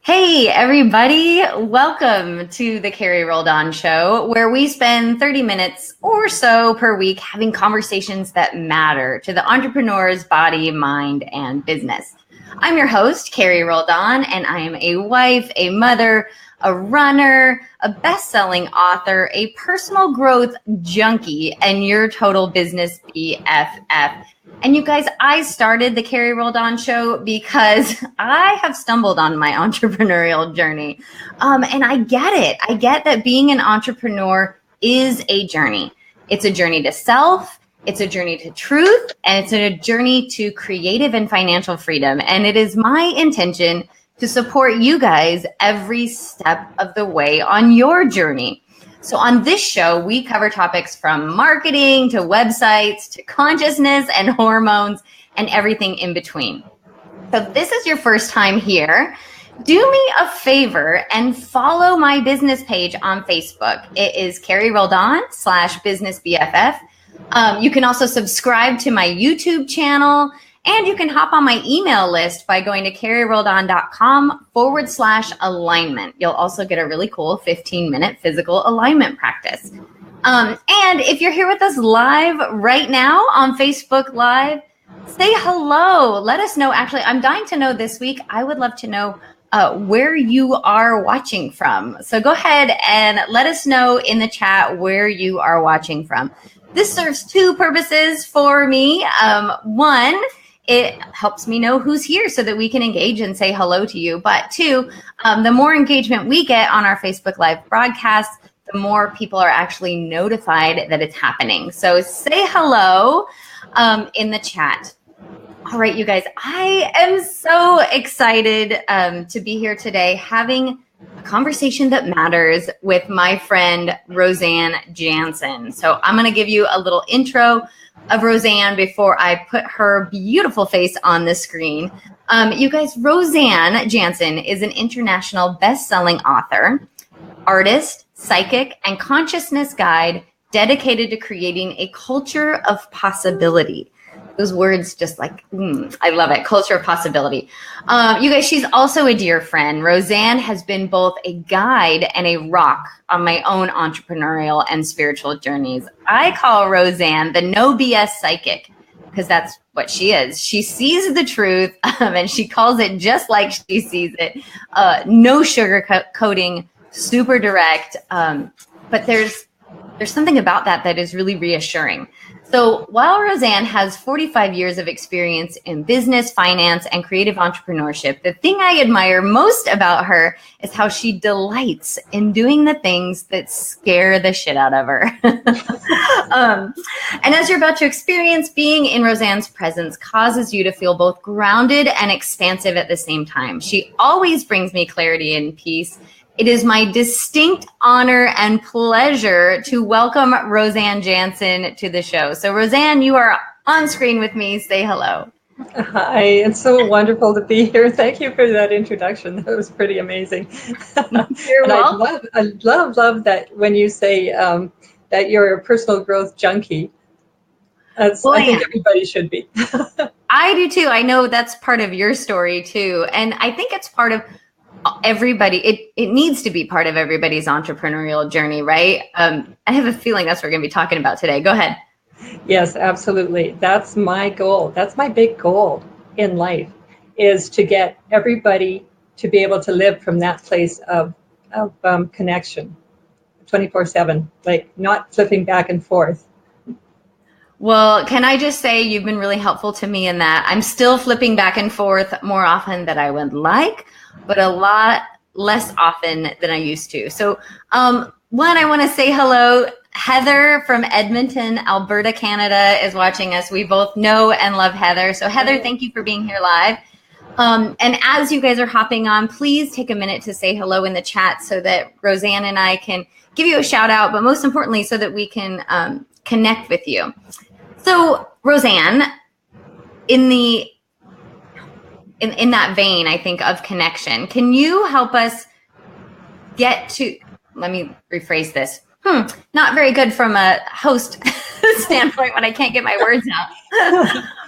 Hey, everybody. Welcome to the Carrie Roldan Show, where we spend 30 minutes or so per week having conversations that matter to the entrepreneur's body, mind, and business. I'm your host, Carrie Roldan, and I am a wife, a mother, a runner, a best-selling author, a personal growth junkie, and your total business BFF. And you guys, I started the Carrie Roldan Show because I have stumbled on my entrepreneurial journey. And I get it. I get that being an entrepreneur is a journey. It's a journey to self, it's a journey to truth, and it's a journey to creative and financial freedom. And it is my intention to support you guys every step of the way on your journey. So on this show, we cover topics from marketing to websites to consciousness and hormones and everything in between. So if this is your first time here, do me a favor and follow my business page on Facebook. It is Carrie Roldan /Business BFF. You can also subscribe to my YouTube channel, and you can hop on my email list by going to carrieroldan.com/alignment. You'll also get a really cool 15-minute physical alignment practice. And if you're here with us live right now on Facebook Live, say hello. Let us know. Actually, I'm dying to know this week. I would love to know where you are watching from. So go ahead and let us know in the chat where you are watching from. This serves two purposes for me. One, it helps me know who's here so that we can engage and say hello to you. But two, the more engagement we get on our Facebook Live broadcast, the more people are actually notified that it's happening. So say hello in the chat. All right, you guys, I am so excited to be here today having a conversation that matters with my friend, RoseAnn Janzen. So I'm going to give you a little intro of RoseAnn before I put her beautiful face on the screen. You guys, RoseAnn Janzen is an international best-selling author, artist, psychic, and consciousness guide dedicated to creating a culture of possibility. Those words just like, I love it. Culture of possibility. You guys, she's also a dear friend. RoseAnn has been both a guide and a rock on my own entrepreneurial and spiritual journeys. I call RoseAnn the No BS psychic because that's what she is. She sees the truth and she calls it just like she sees it. No sugar coating, super direct. But there's something about that is really reassuring. So while RoseAnn has 45 years of experience in business, finance, and creative entrepreneurship, the thing I admire most about her is how she delights in doing the things that scare the shit out of her. And as you're about to experience, being in RoseAnn's presence causes you to feel both grounded and expansive at the same time. She always brings me clarity and peace. It is my distinct honor and pleasure to welcome RoseAnn Janzen to the show. So RoseAnn, you are on screen with me. Say hello. Hi, it's so wonderful to be here. Thank you for that introduction. That was pretty amazing. You're welcome. I love that when you say that you're a personal growth junkie. I think everybody should be. I do too. I know that's part of your story too. And I think it's part of everybody, it needs to be part of everybody's entrepreneurial journey, right? I have a feeling that's what we're going to be talking about today. Go ahead. Yes, absolutely. That's my goal. That's my big goal in life, is to get everybody to be able to live from that place of connection 24/7, like not flipping back and forth. Well, can I just say you've been really helpful to me in that I'm still flipping back and forth more often than I would like, but a lot less often than I used to. So one, I want to say hello. Heather from Edmonton, Alberta, Canada is watching us. We both know and love Heather. So Heather, thank you for being here live. And as you guys are hopping on, please take a minute to say hello in the chat so that RoseAnn and I can give you a shout out, but most importantly, so that we can connect with you. So RoseAnn, in that vein, I think, of connection, can you help us get to, let me rephrase this. Not very good from a host standpoint when I can't get my words out.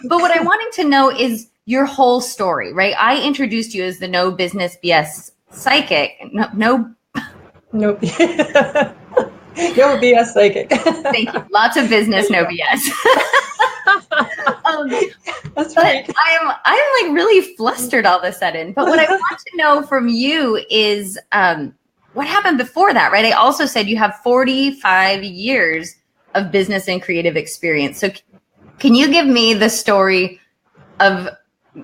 But what I'm wanting to know is your whole story, right? I introduced you as the No Business BS psychic. No. No, no BS psychic. Thank you. Lots of business, no BS. That's but right. I'm like really flustered all of a sudden. But what I want to know from you is what happened before that, right? I also said you have 45 years of business and creative experience. So can you give me the story of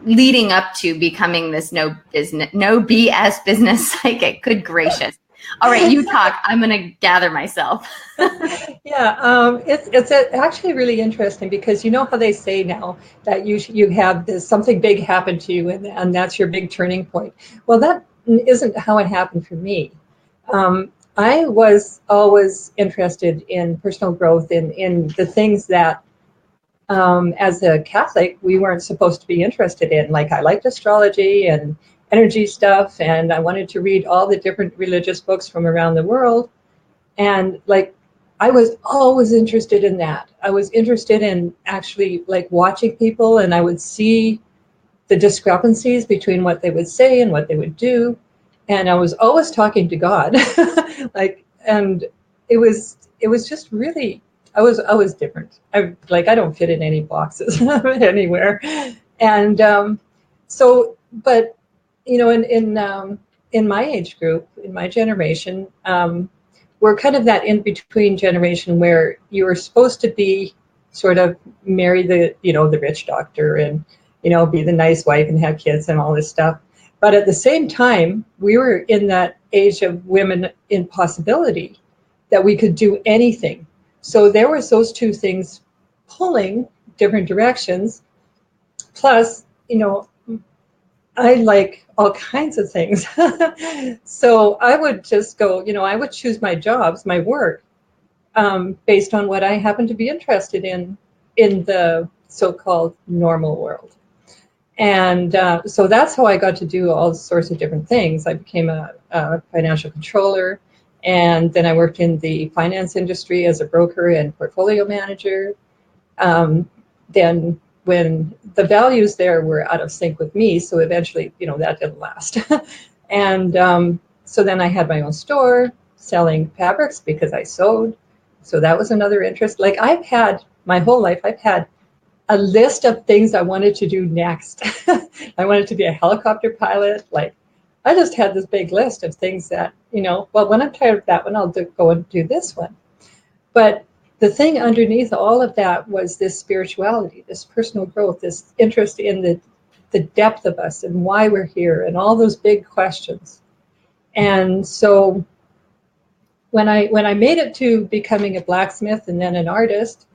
leading up to becoming this no BS business psychic? Good gracious. All right, you talk. I'm going to gather myself. Yeah, it's actually really interesting because you know how they say now that you have this something big happen to you and that's your big turning point. Well, that isn't how it happened for me. I was always interested in personal growth in the things that as a Catholic we weren't supposed to be interested in. Like I liked astrology and energy stuff, and I wanted to read all the different religious books from around the world. And like, I was always interested in that. I was interested in actually like watching people, and I would see the discrepancies between what they would say and what they would do. And I was always talking to God. And it was just really, I was different. I don't fit in any boxes anywhere. And but you know, in my age group, in my generation, we're kind of that in-between generation where you were supposed to be sort of marry the rich doctor and, be the nice wife and have kids and all this stuff. But at the same time, we were in that age of women in possibility, that we could do anything. So there was those two things pulling different directions. Plus, I like all kinds of things. So I would just go, I would choose my jobs, my work, based on what I happen to be interested in the so-called normal world. And so that's how I got to do all sorts of different things. I became a financial controller, and then I worked in the finance industry as a broker and portfolio manager. Then when the values there were out of sync with me, so eventually, that didn't last. And so then I had my own store selling fabrics because I sewed. So that was another interest. Like I've had my whole life, I've had a list of things I wanted to do next. I wanted to be a helicopter pilot. Like I just had this big list of things that, well, when I'm tired of that one, I'll go and do this one. But the thing underneath all of that was this spirituality, this personal growth, this interest in the depth of us and why we're here and all those big questions. And so when I made it to becoming a blacksmith and then an artist,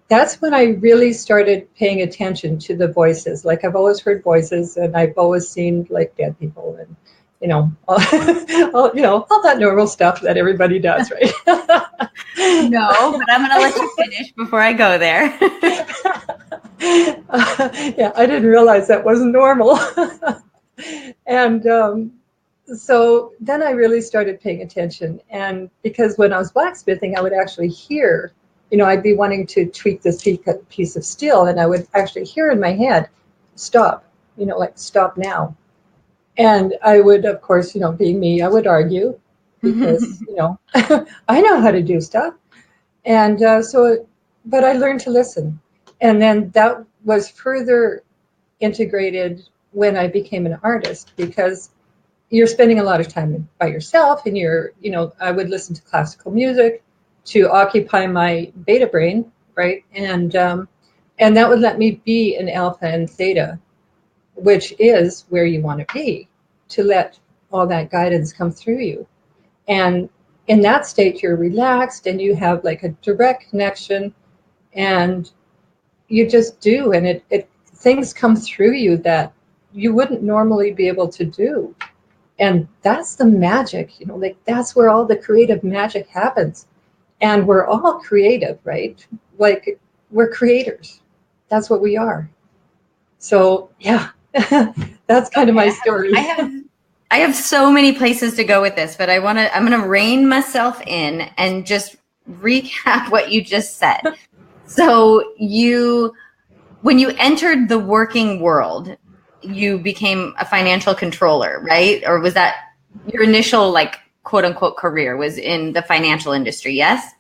that's when I really started paying attention to the voices. Like I've always heard voices, and I've always seen like dead people and all that normal stuff that everybody does, right? No, but I'm going to let you finish before I go there. Yeah, I didn't realize that wasn't normal. And so then I really started paying attention. And because when I was blacksmithing, I would actually hear, I'd be wanting to tweak this piece of steel, and I would actually hear in my head, stop, like stop now. And I would, of course, being me, I would argue because, I know how to do stuff. And but I learned to listen. And then that was further integrated when I became an artist, because you're spending a lot of time by yourself, and I would listen to classical music to occupy my beta brain, right? And that would let me be an alpha and theta, which is where you want to be, to let all that guidance come through you. And in that state, you're relaxed and you have like a direct connection, and you just do, and it things come through you that you wouldn't normally be able to do. And that's the magic, like that's where all the creative magic happens. And we're all creative, right? Like we're creators. That's what we are. So yeah, that's kind of my story. I have so many places to go with this, but I'm going to rein myself in and just recap what you just said. So when you entered the working world, you became a financial controller, right? Or was that your initial, like, quote unquote career was in the financial industry? Yes.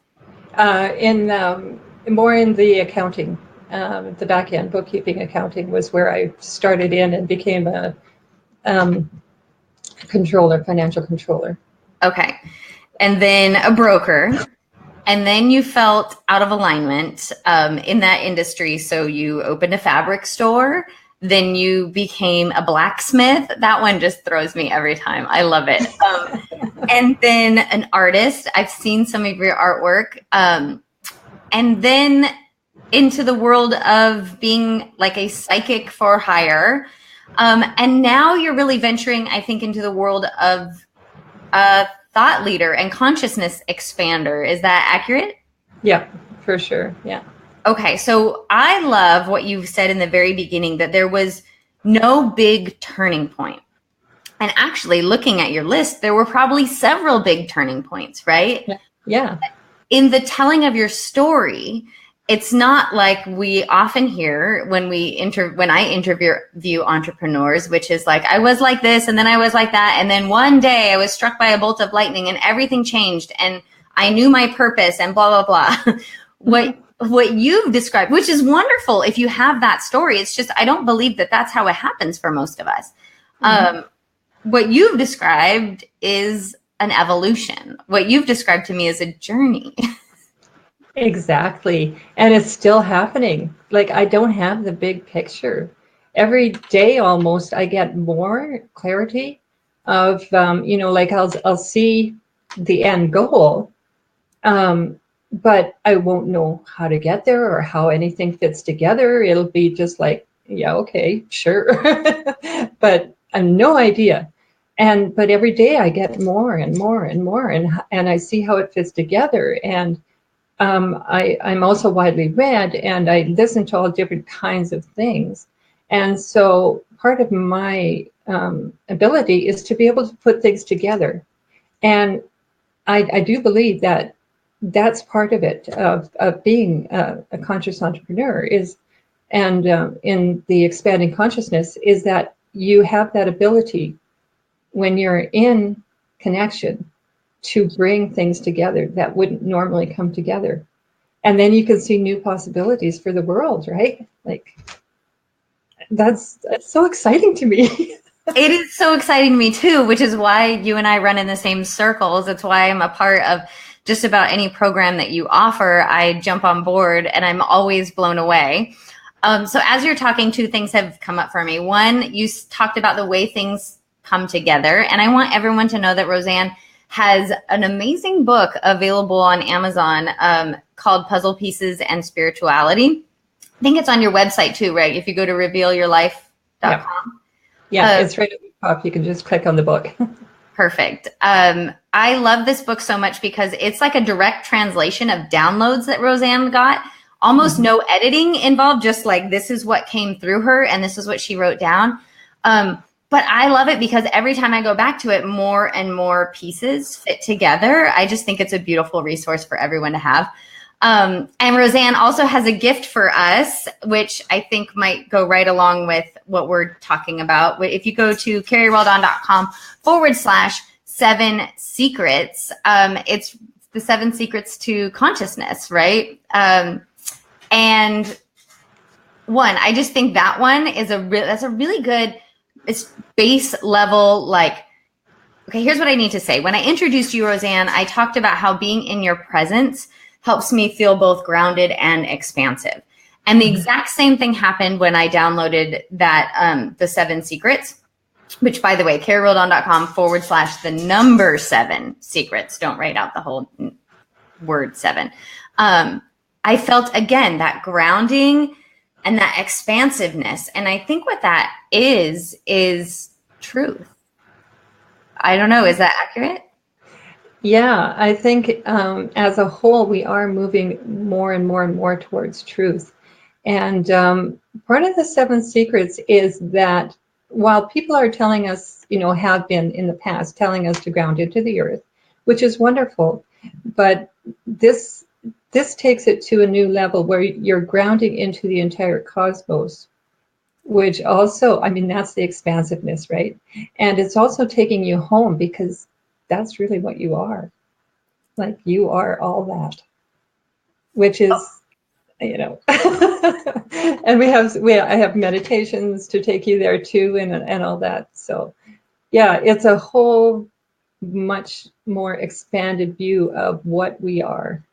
More in the accounting, the back end bookkeeping accounting was where I started in and became a controller, financial controller. Okay. And then a broker. And then you felt out of alignment in that industry. So you opened a fabric store. Then you became a blacksmith. That one just throws me every time. I love it. And then an artist. I've seen some of your artwork. And then into the world of being like a psychic for hire. And now you're really venturing, I think, into the world of thought leader and consciousness expander. Is that accurate? Yeah, for sure. Yeah. Okay. So I love what you said in the very beginning, that there was no big turning point. And actually, looking at your list, there were probably several big turning points, right? Yeah. In the telling of your story, it's not like we often hear when I interview entrepreneurs, which is like, I was like this, and then I was like that, and then one day I was struck by a bolt of lightning and everything changed and I knew my purpose and blah, blah, blah. What you've described, which is wonderful if you have that story, it's just, I don't believe that that's how it happens for most of us. What you've described is an evolution. What you've described to me is a journey. Exactly. And it's still happening. Like, I don't have the big picture. Every day almost I get more clarity of, like I'll see the end goal, but I won't know how to get there or how anything fits together. It'll be just like, yeah, okay, sure. But I have no idea. But every day I get more and more and more, and I see how it fits together. And I'm also widely read, and I listen to all different kinds of things. And so part of my ability is to be able to put things together. And I do believe that that's part of it, of being a conscious entrepreneur is, and in the expanding consciousness, is that you have that ability when you're in connection to bring things together that wouldn't normally come together. And then you can see new possibilities for the world, right? Like, that's so exciting to me. It is so exciting to me too, which is why you and I run in the same circles. It's why I'm a part of just about any program that you offer. I jump on board and I'm always blown away. So as you're talking, two things have come up for me. One, you talked about the way things come together. And I want everyone to know that RoseAnn has an amazing book available on Amazon called Puzzle Pieces and Spirituality. I think it's on your website too, right? If you go to revealyourlife.com. Yeah, it's right at the top. You can just click on the book. Perfect. I love this book so much because it's like a direct translation of downloads that RoseAnn got. Almost no editing involved, just like this is what came through her and this is what she wrote down. But I love it because every time I go back to it, more and more pieces fit together. I just think it's a beautiful resource for everyone to have. And RoseAnn also has a gift for us, which I think might go right along with what we're talking about. If you go to carrieroldan.com/7 secrets, it's the 7 secrets to consciousness, right? And one, I just think that one is that's a really good, it's base level, like, okay, here's what I need to say. When I introduced you, RoseAnn, I talked about how being in your presence helps me feel both grounded and expansive. And the exact same thing happened when I downloaded that, the 7 secrets, which, by the way, carrieroldan.com/7 secrets. Don't write out the whole word 7. I felt, again, that grounding and that expansiveness. And I think what that is truth. I don't know. Is that accurate? Yeah, I think as a whole, we are moving more and more and more towards truth. And part of the 7 secrets is that while people are telling us, have been in the past telling us to ground into the earth, which is wonderful, but this takes it to a new level where you're grounding into the entire cosmos, which also, I mean, that's the expansiveness, right? And it's also taking you home, because that's really what you are. Like, you are all that, which is, you know, and I have meditations to take you there too, and all that. So yeah, it's a whole much more expanded view of what we are.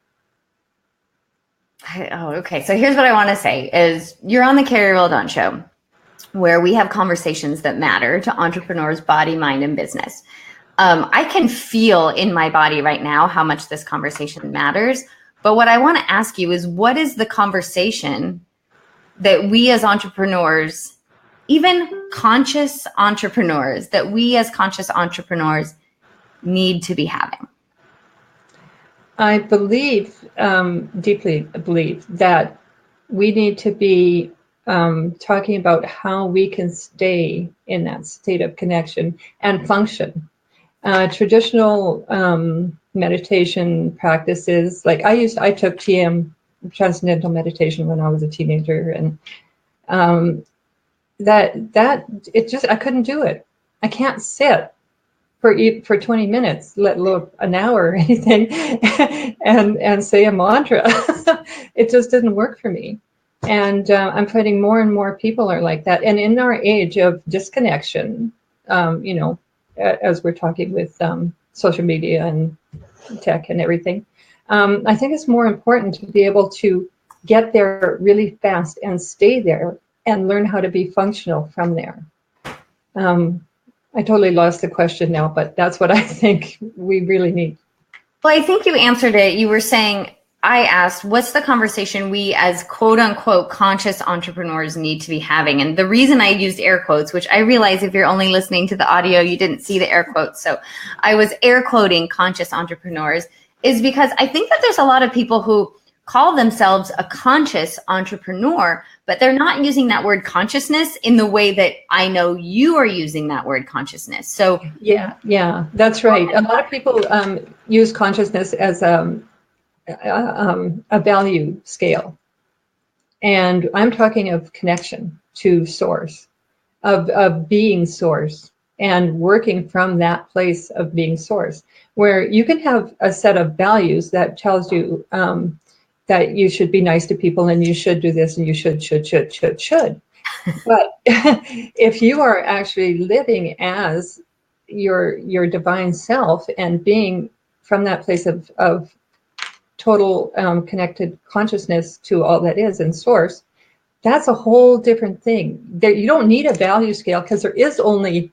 Oh, okay. So here's what I want to say is you're on the Carrie Roldan Show, where we have conversations that matter to entrepreneurs, body, mind, and business. I can feel in my body right now how much this conversation matters. But what I want to ask you is, what is the conversation that we as entrepreneurs, even conscious entrepreneurs, that we as conscious entrepreneurs need to be having? I believe, deeply believe, that we need to be talking about how we can stay in that state of connection and function. Traditional meditation practices, like I took TM, transcendental meditation, when I was a teenager, and that it just, I couldn't do it. I can't sit for 20 minutes, let alone an hour or anything, and say a mantra. It just didn't work for me. And I'm finding more and more people are like that. And in our age of disconnection, you know, as we're talking with social media and tech and everything, I think it's more important to be able to get there really fast and stay there and learn how to be functional from there. I totally lost the question now, but that's what I think we really need. Well, I think you answered it. You were saying, I asked, what's the conversation we as quote unquote conscious entrepreneurs need to be having? And the reason I used air quotes, which I realize if you're only listening to the audio, you didn't see the air quotes. So I was air quoting conscious entrepreneurs, is because I think that there's a lot of people who call themselves a conscious entrepreneur, but they're not using that word consciousness in the way that I know you are using that word consciousness. So yeah, that's right. A lot of people use consciousness as a value scale, and I'm talking of connection to source, of being source, and working from that place of being source, where you can have a set of values that tells you that you should be nice to people, and you should do this, and you should. But if you are actually living as your divine self and being from that place of total connected consciousness to all that is in source, that's a whole different thing. You don't need a value scale, because there is only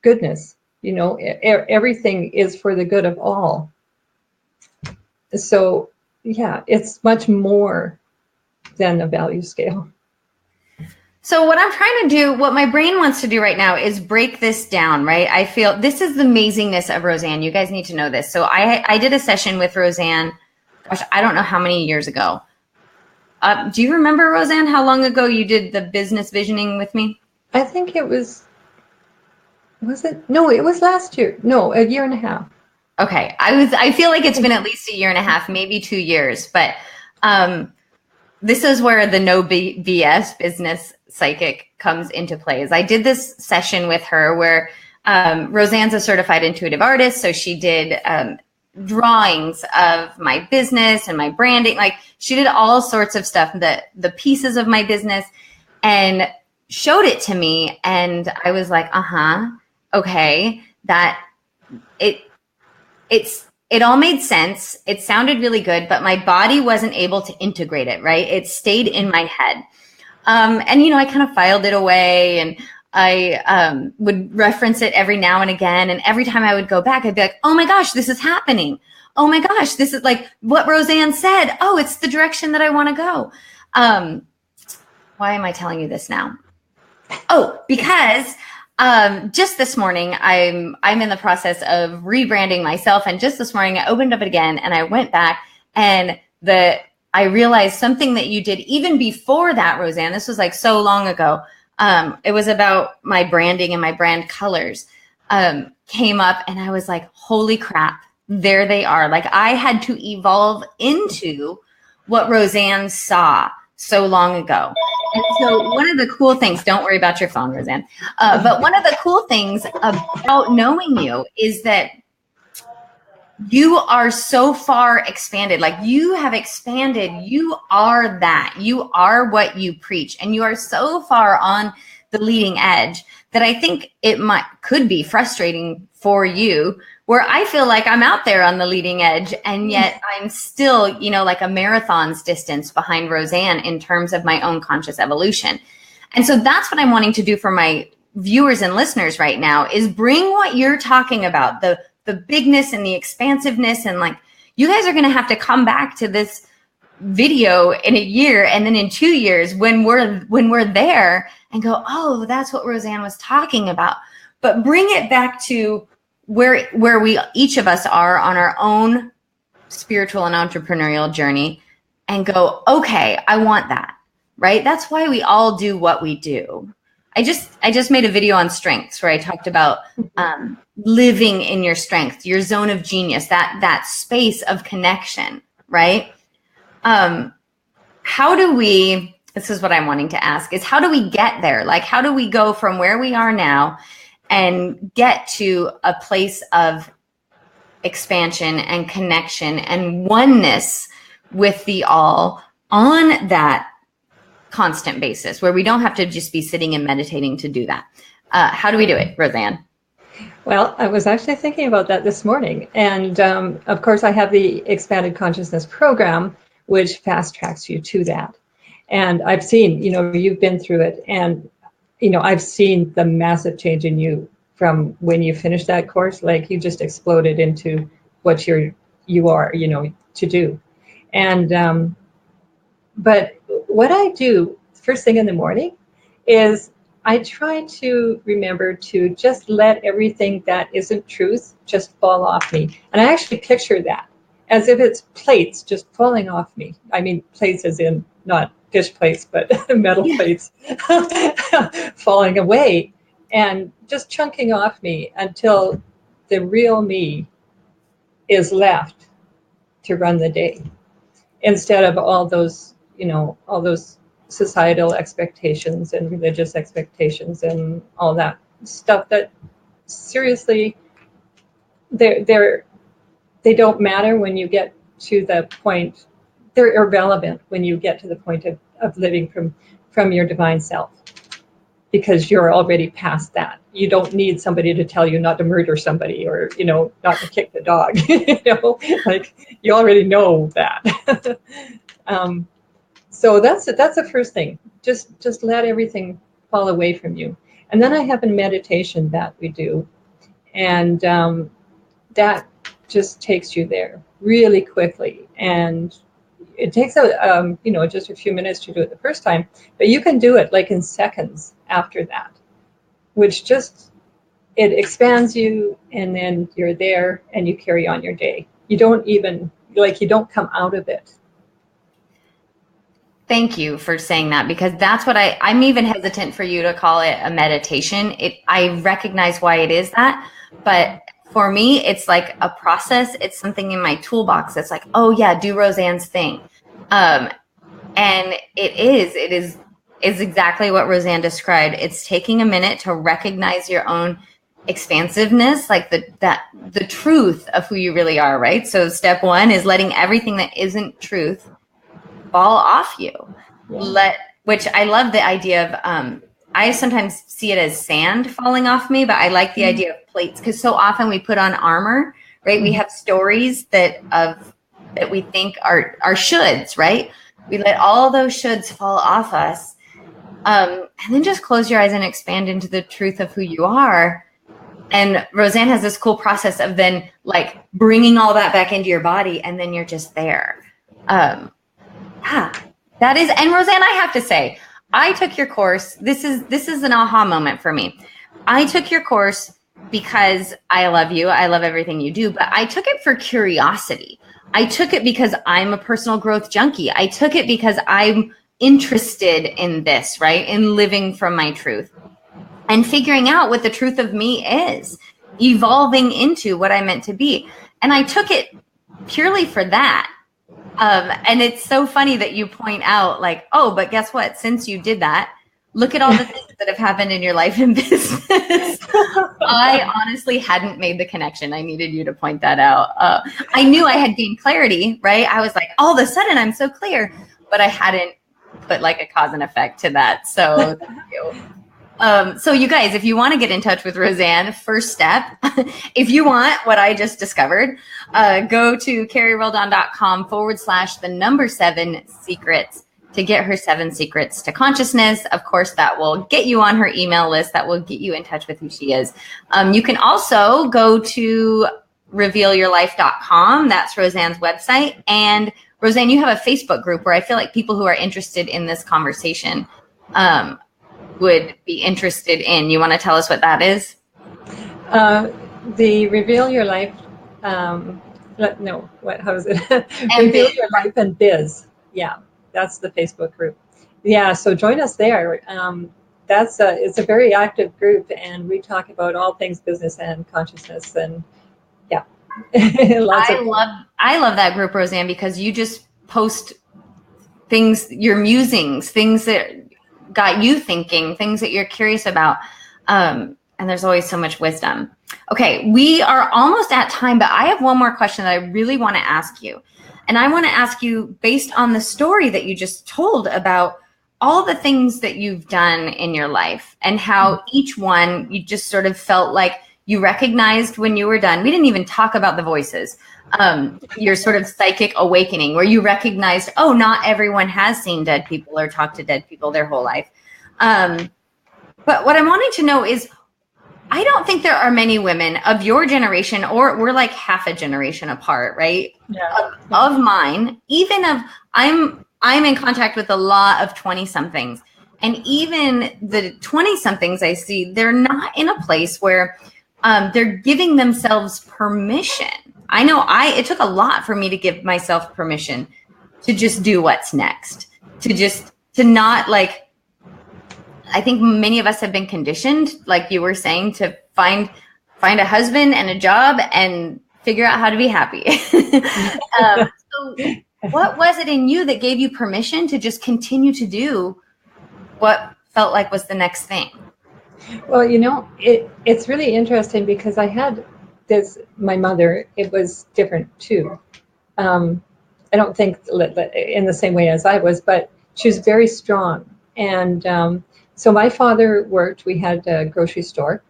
goodness. You know, everything is for the good of all. So yeah, it's much more than a value scale. So what I'm trying to do, what my brain wants to do right now is break this down, right? I feel this is the amazingness of RoseAnn. You guys need to know this. So I did a session with RoseAnn, gosh, I don't know how many years ago. Do you remember, RoseAnn, how long ago you did the business visioning with me? I think it was it? No, it was last year. No, a year and a half. Okay. I feel like it's been at least a year and a half, maybe 2 years, but this is where the no BS business psychic comes into play. Is I did this session with her where RoseAnn's a certified intuitive artist. So she did drawings of my business and my branding. Like, she did all sorts of stuff, the pieces of my business, and showed it to me. And I was like, okay, that it all made sense. It sounded really good, but my body wasn't able to integrate it, right? It stayed in my head. And, you know, I kind of filed it away, and I would reference it every now and again. And every time I would go back, I'd be like, oh my gosh, this is happening. Oh my gosh, this is like what RoseAnn said. Oh, it's the direction that I want to go. Why am I telling you this now? Oh, because just this morning, I'm in the process of rebranding myself. And just this morning, I opened up it again, and I went back, and I realized something that you did even before that, RoseAnn. This was like so long ago. It was about my branding and my brand colors came up, and I was like, holy crap, there they are. Like, I had to evolve into what RoseAnn saw. so long ago. And so one of the cool things, don't worry about your phone, Roseann, but one of the cool things about knowing you is that you are so far expanded. Like, you have expanded. You are that. You are what you preach. And you are so far on the leading edge that I think it could be frustrating for you, where I feel like I'm out there on the leading edge, and yet I'm still, like a marathon's distance behind Roseann in terms of my own conscious evolution. And so that's what I'm wanting to do for my viewers and listeners right now, is bring what you're talking about, the bigness and the expansiveness. And like, you guys are going to have to come back to this video in a year, and then in 2 years when we're there, and go, oh, that's what Roseann was talking about. But bring it back to where we each of us are on our own spiritual and entrepreneurial journey, and go, okay, I want that, right? That's why we all do what we do. I just made a video on strengths where I talked about living in your strength, your zone of genius, that space of connection, right? How do we, this is what I'm wanting to ask, is how do we get there? Like, how do we go from where we are now and get to a place of expansion and connection and oneness with the all on that constant basis, where we don't have to just be sitting and meditating to do that? How do we do it, Roseann? Well, I was actually thinking about that this morning. And of course, I have the Expanded Consciousness program, which fast tracks you to that. And I've seen, you've been through it. And, I've seen the massive change in you from when you finished that course. Like, you just exploded into what you are, to do. And, but what I do first thing in the morning is I try to remember to just let everything that isn't truth just fall off me. And I actually picture that as if it's plates just falling off me. I mean, plates as in not dish plates, but metal plates falling away and just chunking off me until the real me is left to run the day, instead of all those societal expectations and religious expectations and all that stuff that seriously they don't matter when you get to the point. They're irrelevant when you get to the point of living from your divine self, because you're already past that. You don't need somebody to tell you not to murder somebody, or not to kick the dog. Like, you already know that. So that's the first thing. Just let everything fall away from you. And then I have a meditation that we do, and that just takes you there really quickly. And it takes just a few minutes to do it the first time, but you can do it like in seconds after that, which it expands you, and then you're there and you carry on your day. You don't come out of it. Thank you for saying that, because that's what I'm even hesitant for you to call it a meditation. I recognize why it is that, but for me, it's like a process. It's something in my toolbox. It's like, oh yeah, do Roseann's thing. And it is exactly what Roseann described. It's taking a minute to recognize your own expansiveness, like the truth of who you really are, right? So step one is letting everything that isn't truth fall off you. Yeah. Which I love the idea of, I sometimes see it as sand falling off me, but I like the idea of plates, because so often we put on armor, right? We have stories that we think are shoulds, right? We let all those shoulds fall off us, and then just close your eyes and expand into the truth of who you are. And Roseann has this cool process of then like bringing all that back into your body, and then you're just there. That is, and Roseann, I have to say, I took your course. This is an aha moment for me. I took your course because I love you. I love everything you do, but I took it for curiosity. I took it because I'm a personal growth junkie. I took it because I'm interested in this, right? In living from my truth and figuring out what the truth of me is, evolving into what I meant to be. And I took it purely for that. And it's so funny that you point out like, oh, but guess what? Since you did that, look at all the things that have happened in your life and business. I honestly hadn't made the connection. I needed you to point that out. I knew I had gained clarity, right? I was like, all of a sudden I'm so clear, but I hadn't put like a cause and effect to that. So thank you. So you guys, if you want to get in touch with RoseAnn, first step, if you want what I just discovered, go to carrieroldan.com/7 secrets to get her 7 secrets to consciousness. Of course, that will get you on her email list. That will get you in touch with who she is. You can also go to revealyourlife.com. That's RoseAnn's website. And RoseAnn, you have a Facebook group where I feel like people who are interested in this conversation would be interested in. You want to tell us what that is? The Reveal Your Life, how is it? Reveal Your Life and Biz. Yeah, that's the Facebook group. Yeah, so join us there. It's a very active group, and we talk about all things business and consciousness, and yeah. I love that group, RoseAnn, because you just post things, your musings, things that got you thinking, things that you're curious about. And there's always so much wisdom. Okay, we are almost at time, but I have one more question that I really want to ask you. And I want to ask you, based on the story that you just told about all the things that you've done in your life and how each one you just sort of felt like you recognized when you were done. We didn't even talk about the voices. Your sort of psychic awakening where you recognized, oh, not everyone has seen dead people or talked to dead people their whole life. But what I'm wanting to know is, I don't think there are many women of your generation, or we're like half a generation apart, right? Yeah. Of mine, even of, I'm in contact with a lot of 20-somethings. And even the 20-somethings I see, they're not in a place where they're giving themselves permission. I know it took a lot for me to give myself permission to just do what's next, to not like, I think many of us have been conditioned, like you were saying, to find a husband and a job and figure out how to be happy. So what was it in you that gave you permission to just continue to do what felt like was the next thing? Well, it's really interesting because I had my mother, it was different too. I don't think in the same way as I was, but she was very strong. And so my father worked, we had a grocery store.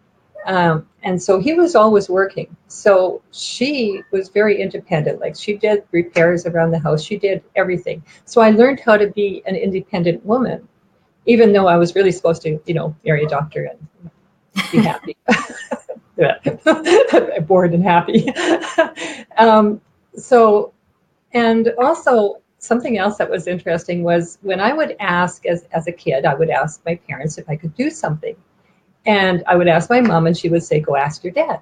And so he was always working. So she was very independent. Like she did repairs around the house. She did everything. So I learned how to be an independent woman, even though I was really supposed to, marry a doctor and be happy. Bored and happy. And also something else that was interesting was when I would ask as a kid, I would ask my parents if I could do something. And I would ask my mom and she would say, go ask your dad.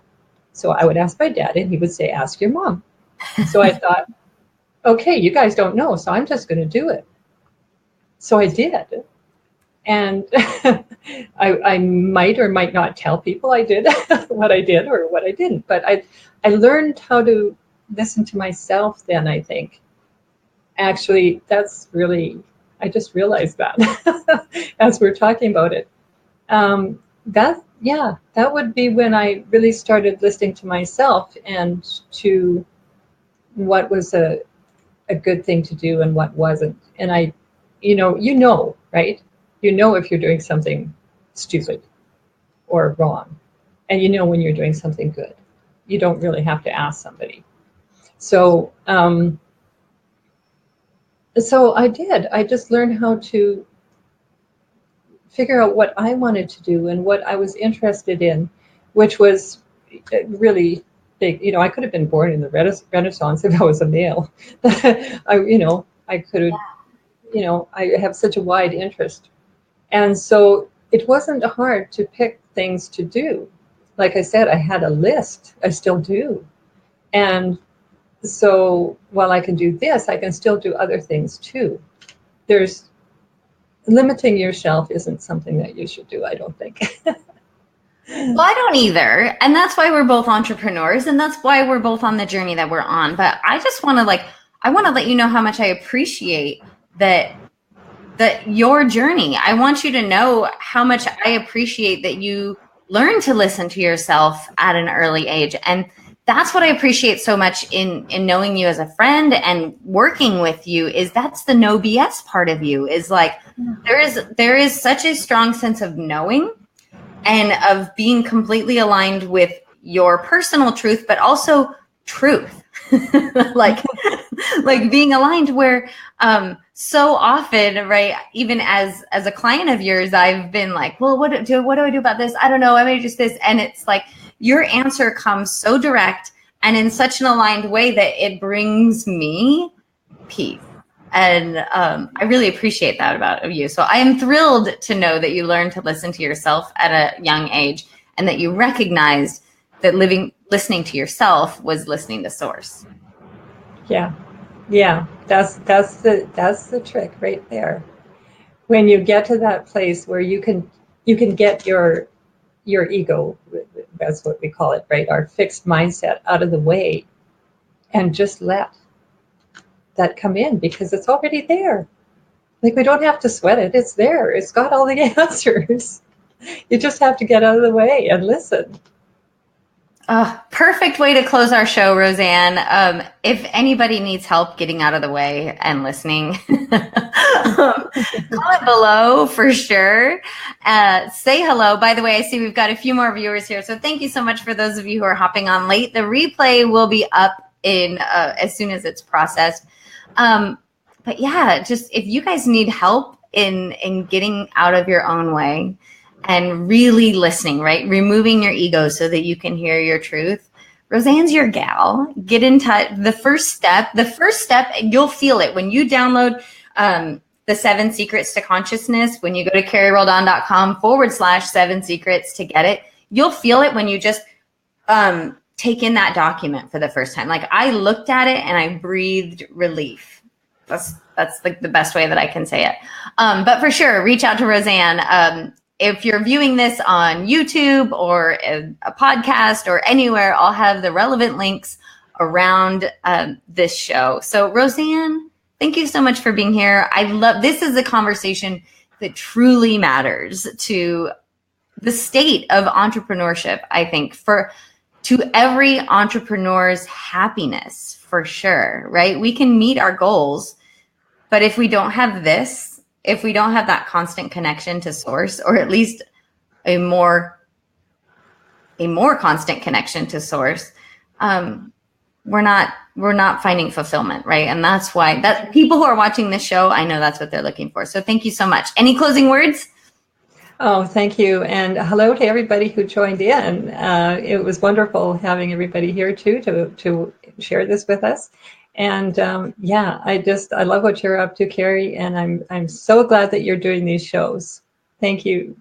So I would ask my dad and he would say, ask your mom. So I thought, okay, you guys don't know, so I'm just going to do it. So I did. And I might or might not tell people I did what I did or what I didn't. But I learned how to listen to myself then, I think. Actually, that's really, I just realized that as we're talking about it. That would be when I really started listening to myself and to what was a good thing to do and what wasn't. And right? You know if you're doing something stupid or wrong, and when you're doing something good. You don't really have to ask somebody. So I did. I just learned how to figure out what I wanted to do and what I was interested in, which was really big. I could have been born in the Renaissance if I was a male. I could have, I have such a wide interest. And so it wasn't hard to pick things to do. Like I said, I had a list. I still do. And so while I can do this, I can still do other things too. Limiting yourself isn't something that you should do, I don't think. Well, I don't either. And that's why we're both entrepreneurs. And that's why we're both on the journey that we're on. But I just want to I want to let you know how much I appreciate that your journey. I want you to know how much I appreciate that you learn to listen to yourself at an early age. And that's what I appreciate so much in knowing you as a friend and working with you, is that's the no BS part of you, is like, there is such a strong sense of knowing and of being completely aligned with your personal truth, but also truth. like being aligned, where so often, right, even as a client of yours, I've been like, well, what do I do about this? I don't know, I may just this. And it's like your answer comes so direct and in such an aligned way that it brings me peace. And I really appreciate that about you. So I am thrilled to know that you learned to listen to yourself at a young age, and that you recognized that listening to yourself was listening to source. Yeah. That's the trick right there. When you get to that place where you can get your ego, that's what we call it, right? Our fixed mindset out of the way, and just let that come in, because it's already there. Like, we don't have to sweat it. It's there. It's got all the answers. You just have to get out of the way and listen. Perfect way to close our show, RoseAnn. If anybody needs help getting out of the way and listening, comment below for sure. Say hello. By the way, I see we've got a few more viewers here, so thank you so much for those of you who are hopping on late. The replay will be up in as soon as it's processed. But yeah, just if you guys need help in getting out of your own way and really listening, right? Removing your ego so that you can hear your truth, RoseAnn's your gal. Get in touch. The first step, you'll feel it when you download the 7 Secrets to Consciousness. When you go to carrieroldan.com/7 secrets to get it, you'll feel it when you just take in that document for the first time. Like, I looked at it and I breathed relief. That's like the best way that I can say it. But for sure, reach out to RoseAnn. If you're viewing this on YouTube or a podcast or anywhere, I'll have the relevant links around this show. So RoseAnn, thank you so much for being here. This is a conversation that truly matters to the state of entrepreneurship, I think, to every entrepreneur's happiness, for sure, right? We can meet our goals, but if we don't have this, if we don't have that constant connection to source, or at least a more constant connection to source, we're not finding fulfillment, right? And that's why that people who are watching this show, I know that's what they're looking for. So thank you so much. Any closing words? Oh, thank you. And hello to everybody who joined in. It was wonderful having everybody here too to share this with us. And I love what you're up to, Carrie. And I'm so glad that you're doing these shows. Thank you.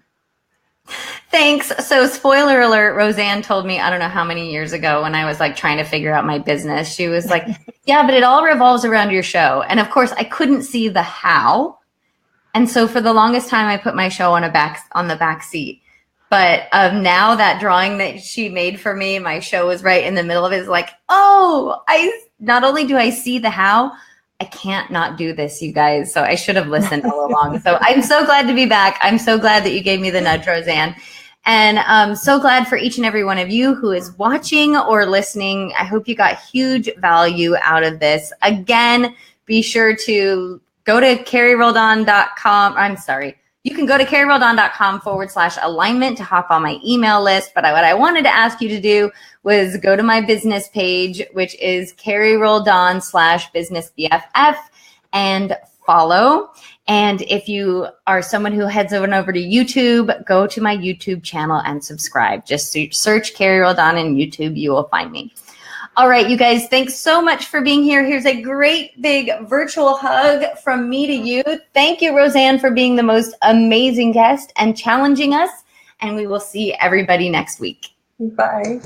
Thanks. So spoiler alert, RoseAnn told me, I don't know how many years ago, when I was like trying to figure out my business, she was like, yeah, but it all revolves around your show. And of course I couldn't see the how. And so for the longest time, I put my show on the back seat. But now that drawing that she made for me, my show was right in the middle of it. It's like, not only do I see the how, I can't not do this, you guys. So I should have listened all along. So I'm so glad to be back. I'm so glad that you gave me the nudge, RoseAnn. And I'm so glad for each and every one of you who is watching or listening. I hope you got huge value out of this. Again, be sure to go to carrieroldan.com. I'm sorry. You can go to carrieroldan.com/alignment to hop on my email list. But what I wanted to ask you to do was go to my business page, which is carrieroldan/businessbff, and follow. And if you are someone who heads over to YouTube, go to my YouTube channel and subscribe. Just search Carrie Roldan in YouTube. You will find me. All right, you guys, thanks so much for being here. Here's a great big virtual hug from me to you. Thank you, RoseAnn, for being the most amazing guest and challenging us. And we will see everybody next week. Bye.